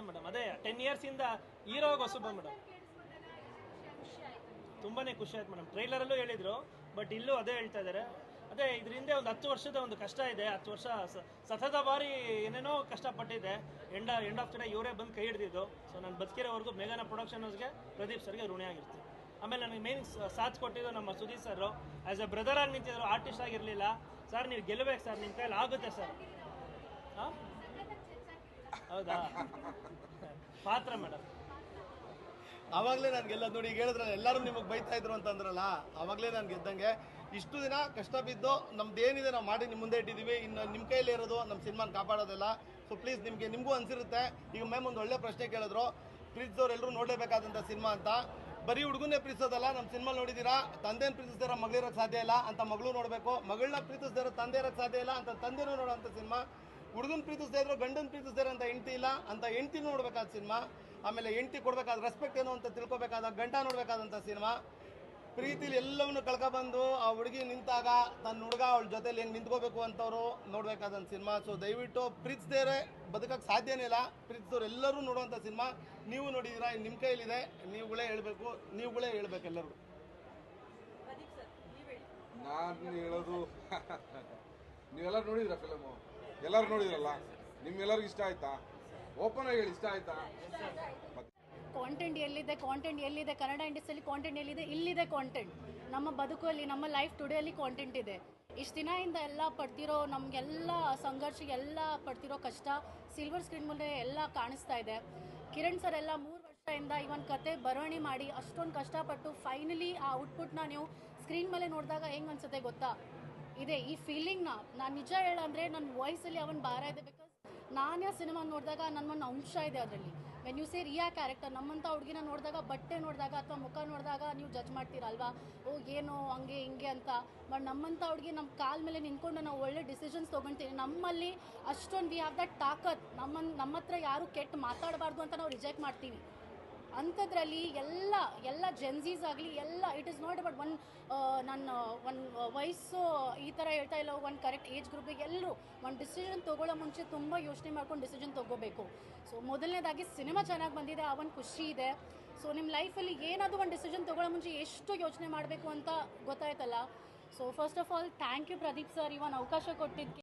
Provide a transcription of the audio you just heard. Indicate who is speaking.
Speaker 1: Madam. ಅದೇ 10 years ಇಂದ hero ಹೊಸಬ madam. ತುಂಬಾನೇ ಖುಷಿ ಆಯ್ತು ಮೇಡಮ್. ಟ್ರೈಲರಲ್ಲೂ ಹೇಳಿದ್ರು, ಬಟ್ ಇಲ್ಲೂ ಅದೇ ಹೇಳ್ತಾ ಇದ್ದಾರೆ. ಅದೇ ಇದರಿಂದ ಒಂದು 10 ವರ್ಷದ ಒಂದು ಕಷ್ಟ ಇದೆ. 10 ವರ್ಷ ಸತತ ಬಾರಿ ಏನೇನೋ ಕಷ್ಟಪಟ್ಟಿದ್ದೆ. ಎಂಡ್ ಆಫ್ ದ ಡೇ ಇವರೇ ಬಂದು ಕೈ ಹಿಡಿದಿದ್ದು. ಸೊ ನಾನು ಬದುಕಿರೋವರೆಗೂ ಮೇಘನಾ ಪ್ರೊಡಕ್ಷನ್ ಹೌಸ್ಗೆ, ಪ್ರದೀಪ್ ಸರ್ಗೆ ಋಣಿಯಾಗಿರ್ತೀನಿ. ಆಮೇಲೆ ನನಗೆ ಮೇನ್ ಸಾಥ್ ಕೊಟ್ಟಿದ್ದು ನಮ್ಮ Sudeep sir. As A brother ಆಗಿ ನಿಂತಿದ್ರು, ಆರ್ಟಿಸ್ಟ್ ಆಗಿರಲಿಲ್ಲ. ಸರ್ ನೀವು ಗೆಲ್ಲಬೇಕು ಸರ್, ನಿಮ್ಮ ಕೈಯಲ್ಲಿ ಆಗುತ್ತೆ ಸರ್. ಹಾಂ ಹೌದಾ ಪಾತ್ರ ಮೇಡಮ್.
Speaker 2: ಆವಾಗಲೇ ನಾನು ಗೆಲ್ಲೋದು ನೋಡಿ. ಈಗ ಹೇಳಿದ್ರೆ ಎಲ್ಲರೂ ನಿಮಗೆ ಬೈತಾ ಇದ್ರು ಅಂತಂದ್ರಲ್ಲ, ಆವಾಗಲೇ ನಾನು ಗೆದ್ದಂಗೆ. ಇಷ್ಟು ದಿನ ಕಷ್ಟ ಬಿದ್ದು ನಮ್ದೇನಿದೆ ನಾವು ಮಾಡಿ ನಿಮ್ಮ ಮುಂದೆ ಇಟ್ಟಿದ್ದೀವಿ. ಇನ್ನು ನಿಮ್ಮ ಕೈಯಲ್ಲಿ ಇರೋದು ನಮ್ಮ ಸಿನಿಮಾನ ಕಾಪಾಡೋದಿಲ್ಲ. ಸೊ ಪ್ಲೀಸ್ ನಿಮಗೂ ಅನಿಸಿರುತ್ತೆ. ಈಗ ಮ್ಯಾಮ್ ಒಂದು ಒಳ್ಳೆ ಪ್ರಶ್ನೆ ಕೇಳಿದ್ರು, ಪ್ರೀತಿಸೋರು ಎಲ್ಲರೂ ನೋಡಲೇಬೇಕಾದಂಥ ಸಿನಿಮಾ ಅಂತ. ಬರೀ ಹುಡುಗನ್ನೇ ಪ್ರೀತಿಸೋದಲ್ಲ, ನಮ್ಮ ಸಿನಿಮಾ ನೋಡಿದ್ದೀರಾ, ತಂದೆನ ಪ್ರೀತಿಸ್ದಿರೋ ಮಗಳಿರೋಕ್ಕೆ ಸಾಧ್ಯ ಇಲ್ಲ ಅಂತ ಮಗಳು ನೋಡಬೇಕು, ಮಗಳನ್ನ ಪ್ರೀತಿಸ್ದಿರೋ ತಂದೆ ಇರೋಕ್ಕೆ ಸಾಧ್ಯ ಇಲ್ಲ ಅಂತ ತಂದೆನೂ ನೋಡೋಂಥ ಸಿನಿಮಾ. ಹುಡುಗನ ಪ್ರೀತಿಸ್ತಾ ಇದ್ರು ಗಂಡನ ಪ್ರೀತಿಸ್ತಾರೆ ಅಂತ ಹೆಂಡತಿ ಇಲ್ಲ ಅಂತ ಹೆಂಡತಿ ನೋಡ್ಬೇಕಾದ ಸಿನಿಮಾ. ಆಮೇಲೆ ಹೆಂಡತಿ ಕೊಡಬೇಕಾದ ರೆಸ್ಪೆಕ್ಟ್ ಏನು ಅಂತ ತಿಳ್ಕೊಬೇಕಾದ ಗಂಡ ನೋಡಬೇಕಾದಂಥ ಸಿನಿಮಾ. ಪ್ರೀತಿಲಿ ಎಲ್ಲವನ್ನು ಕಳ್ಕೊಬಂದು ಆ ಹುಡುಗಿ ನಿಂತಾಗ ತನ್ನ ಹುಡುಗ ಅವಳ ಜೊತೆಲಿ ಹೆಂಗೆ ನಿಂತ್ಕೋಬೇಕು ಅಂತವರು ನೋಡಬೇಕಾದಂಥ ಸಿನಿಮಾ. ಸೊ ದಯವಿಟ್ಟು ಪ್ರೀತಿಸ್ದೇರೆ ಬದುಕಕ್ಕೆ ಸಾಧ್ಯನೇ ಇಲ್ಲ. ಪ್ರೀತಿಸೋರು ಎಲ್ಲರೂ ನೋಡುವಂಥ ಸಿನಿಮಾ. ನೀವು ನೋಡಿದ್ದೀರಾ, ನಿಮ್ಮ ಕೈಯಲ್ಲಿದೆ, ನೀವುಗಳೇ ಹೇಳ್ಬೇಕು ಎಲ್ಲರೂ.
Speaker 3: ನಾನು ಹೇಳೋದು ನೀವೆಲ್ಲರೂ ನೋಡಿದ್ರ ಫಿಲಮು? ಎಲ್ಲರೂ ನೋಡಿದ್ರಲ್ಲ, ನಿಮ್ಗೆಲ್ಲರಿಗೂ ಇಷ್ಟ ಆಯ್ತಾ? ಓಪನ್ ಆಗಿ ಹೇಳಿ, ಇಷ್ಟ ಆಯ್ತಾ?
Speaker 4: ಕಾಂಟೆಂಟ್ ಎಲ್ಲಿದೆ ಕನ್ನಡ ಇಂಡಸ್ಟ್ರಿಯಲ್ಲಿ ಕಾಂಟೆಂಟ್ ಎಲ್ಲಿದೆ? ಇಲ್ಲಿದೆ ಕಾಂಟೆಂಟ್. ನಮ್ಮ ಬದುಕಲ್ಲಿ, ನಮ್ಮ ಲೈಫ್ ಟುಡೇಲಿ ಕಾಂಟೆಂಟ್ ಇದೆ. ಇಷ್ಟು ದಿನದಿಂದ ಎಲ್ಲ ಪಡ್ತಿರೋ ನಮಗೆಲ್ಲ ಸಂಘರ್ಷ, ಎಲ್ಲ ಪಡ್ತಿರೋ ಕಷ್ಟ ಸಿಲ್ವರ್ ಸ್ಕ್ರೀನ್ ಮುಂದೆ ಎಲ್ಲ ಕಾಣಿಸ್ತಾ ಇದೆ. ಕಿರಣ್ ಸರ್ ಎಲ್ಲ 3 ವರ್ಷದಿಂದ ಈ ಒಂದು ಕತೆ ಬರವಣೆ ಮಾಡಿ ಅಷ್ಟೊಂದು ಕಷ್ಟಪಟ್ಟು ಫೈನಲಿ ಆ ಔಟ್ಪುಟ್ನ ನೀವು ಸ್ಕ್ರೀನ್ ಮೇಲೆ ನೋಡಿದಾಗ ಹೆಂಗೆ ಅನ್ಸುತ್ತೆ ಗೊತ್ತಾ? ಇದೆ ಈ ಫೀಲಿಂಗ್ನ ನಾನು ನಿಜ ಹೇಳಂದರೆ ನನ್ನ ವಾಯ್ಸಲ್ಲಿ ಅವನ್ ಭಾರ ಇದೆ. ಬಿಕಾಸ್ ನಾನೇ ಸಿನಿಮಾ ನೋಡಿದಾಗ ನನ್ನೊಂದು ಅಂಶ ಇದೆ ಅದರಲ್ಲಿ. When you say Riya character, ನಮ್ಮಂಥ ಹುಡುಗಿನ ನೋಡಿದಾಗ, ಬಟ್ಟೆ ನೋಡಿದಾಗ ಅಥವಾ ಮುಖ ನೋಡಿದಾಗ ನೀವು ಜಡ್ಜ್ ಮಾಡ್ತೀರಲ್ವಾ, ಓ ಏನೋ ಹಂಗೆ ಹಿಂಗೆ ಅಂತ. ಬಟ್ ನಮ್ಮಂಥ ಹುಡುಗಿ ನಮ್ಮ ಕಾಲ ಮೇಲೆ ನಿಂತ್ಕೊಂಡು ನಾವು ಒಳ್ಳೆ ಡಿಸಿಷನ್ಸ್ ತೊಗೊಳ್ತೀವಿ. ನಮ್ಮಲ್ಲಿ ಅಷ್ಟೊಂದು ವಿ ಹ್ಯಾವ್ ದಟ್ ತಾಕತ್. ನಮ್ಮ ಹತ್ರ ಯಾರು ಕೆಟ್ಟ ಮಾತಾಡಬಾರ್ದು ಅಂತ ನಾವು ರಿಜೆಕ್ಟ್ ಮಾಡ್ತೀವಿ. ಅಂಥದ್ರಲ್ಲಿ ಎಲ್ಲ ಜೆನ್ಸೀಸ್ ಆಗಲಿ ಎಲ್ಲ, ಇಟ್ ಇಸ್ ನಾಟ್ ಅಬೌಟ್ ನನ್ನ ವಯಸ್ಸು ಈ ಥರ ಹೇಳ್ತಾ ಇಲ್ಲ. ಒಂದು ಕರೆಕ್ಟ್ ಏಜ್ ಗ್ರೂಪಿಗೆ ಎಲ್ಲರೂ ಒಂದು ಡಿಸಿಷನ್ ತೊಗೊಳ್ಳೋ ಮುಂಚೆ ತುಂಬ ಯೋಚನೆ ಮಾಡ್ಕೊಂಡು ಡಿಸಿಷನ್ ತೊಗೋಬೇಕು. ಸೊ ಮೊದಲನೇದಾಗಿ ಸಿನಿಮಾ ಚೆನ್ನಾಗಿ ಬಂದಿದೆ, ಆ ಒಂದು ಖುಷಿ ಇದೆ. ಸೊ ನಿಮ್ಮ ಲೈಫಲ್ಲಿ ಏನಾದರೂ ಒಂದು ಡಿಸಿಷನ್ ತೊಗೊಳ್ಳೋ ಮುಂಚೆ ಎಷ್ಟು ಯೋಚನೆ ಮಾಡಬೇಕು ಅಂತ ಗೊತ್ತಾಯ್ತಲ್ಲ. So first of all thank you Pradeep sir, ಇವನ್ ಅವಕಾಶ ಕೊಟ್ಟಿದ್ದಕ್ಕೆ.